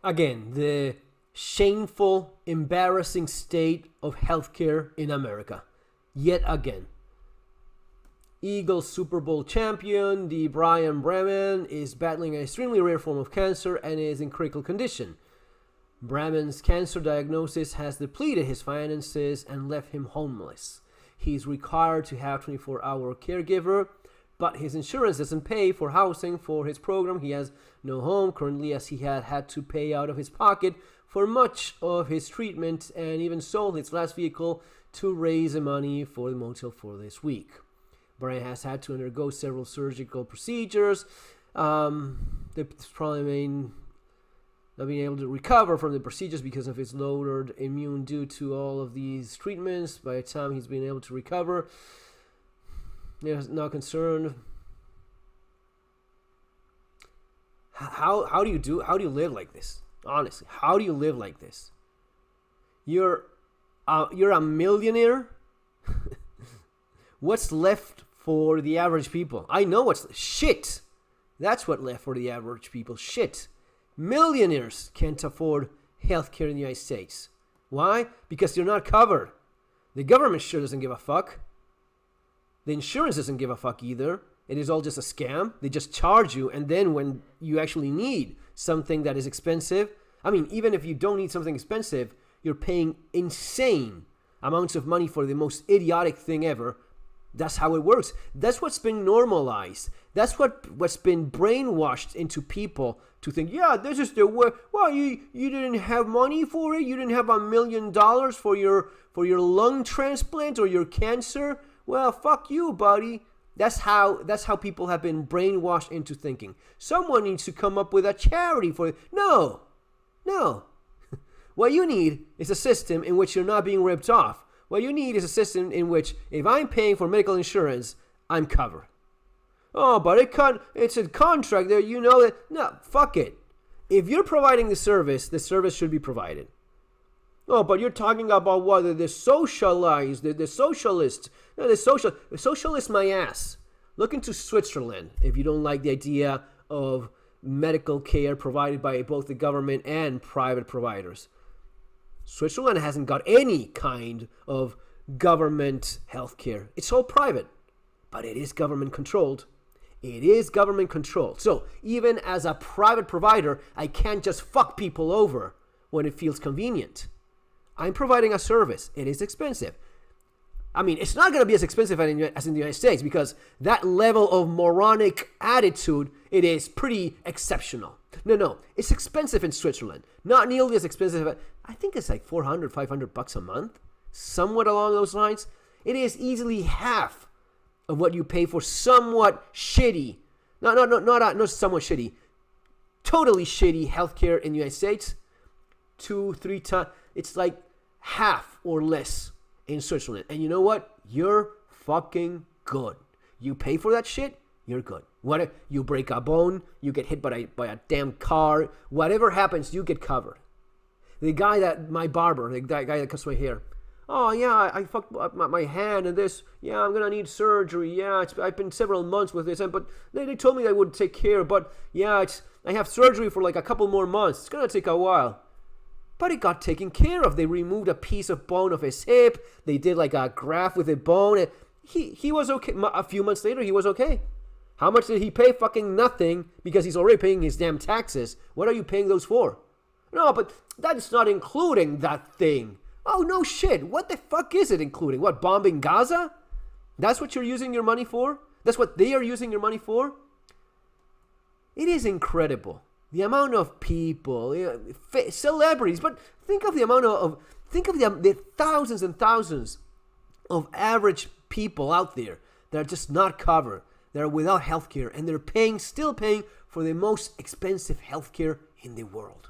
again, the shameful, embarrassing state of healthcare in America. Yet again. Eagles Super Bowl champion, the Brian Bremen, is battling an extremely rare form of cancer and is in critical condition. Bremen's cancer diagnosis has depleted his finances and left him homeless. He's required to have a 24-hour caregiver, but his insurance doesn't pay for housing for his program. He has no home currently, as he had to pay out of his pocket for much of his treatment and even sold his last vehicle to raise the money for the motel for this week. Brian has had to undergo several surgical procedures. That's probably not being able to recover from the procedures because of his lowered immune due to all of these treatments. By the time he's been able to recover, he's not concerned. How do you live like this? Honestly, how do you live like this? You're a millionaire. What's left for the average people? I know what's shit. That's what left for the average people. Shit. Millionaires can't afford healthcare in the United States. Why? Because you're not covered. The government sure doesn't give a fuck. The insurance doesn't give a fuck either. It is all just a scam. They just charge you, and then when you actually need something that is expensive, I mean, even if you don't need something expensive, you're paying insane amounts of money for the most idiotic thing ever. That's how it works. That's what's been normalized. That's what's been brainwashed into people to think, yeah, this is the way. Well, you didn't have money for it. You didn't have $1 million for your lung transplant or your cancer. Well, fuck you, buddy. That's how people have been brainwashed into thinking. Someone needs to come up with a charity for it. No. What you need is a system in which you're not being ripped off. What you need is a system in which if I'm paying for medical insurance, I'm covered. Oh, but it's a contract there, you know that. No, fuck it. If you're providing the service should be provided. Oh, but you're talking about what? The socialized, the socialist. No, the socialist my ass. Look into Switzerland if you don't like the idea of medical care provided by both the government and private providers. Switzerland hasn't got any kind of government health care. It's all private, but it is government controlled. It is government controlled. So even as a private provider, I can't just fuck people over when it feels convenient. I'm providing a service. It is expensive. I mean, it's not going to be as expensive as in the United States because that level of moronic attitude, it is pretty exceptional. No, it's expensive in Switzerland. Not nearly as expensive. I think it's like $400, $500 a month, somewhat along those lines. It is easily half of what you pay for somewhat shitty, not somewhat shitty, totally shitty healthcare in the United States. 2-3 times, it's like half or less in Switzerland. And you know what? You're fucking good. You pay for that shit, you're good. What you break a bone, you get hit by a damn car, whatever happens, you get covered. My barber, the guy that cuts my hair. Oh yeah, I fucked up my hand and this. Yeah, I'm gonna need surgery. Yeah, I've been several months with this, but they told me they would take care. But yeah, I have surgery for like a couple more months. It's gonna take a while. But it got taken care of. They removed a piece of bone of his hip. They did like a graft with a bone. And he was okay. A few months later, he was okay. How much did he pay? Fucking nothing, because he's already paying his damn taxes. What are you paying those for? No, but that's not including that thing. Oh, no shit. What the fuck is it including? What, bombing Gaza? That's what you're using your money for? That's what they are using your money for? It is incredible. The amount of people, celebrities, but think of the amount think of the thousands and thousands of average people out there that are just not covered, that are without healthcare, and they're still paying for the most expensive healthcare in the world.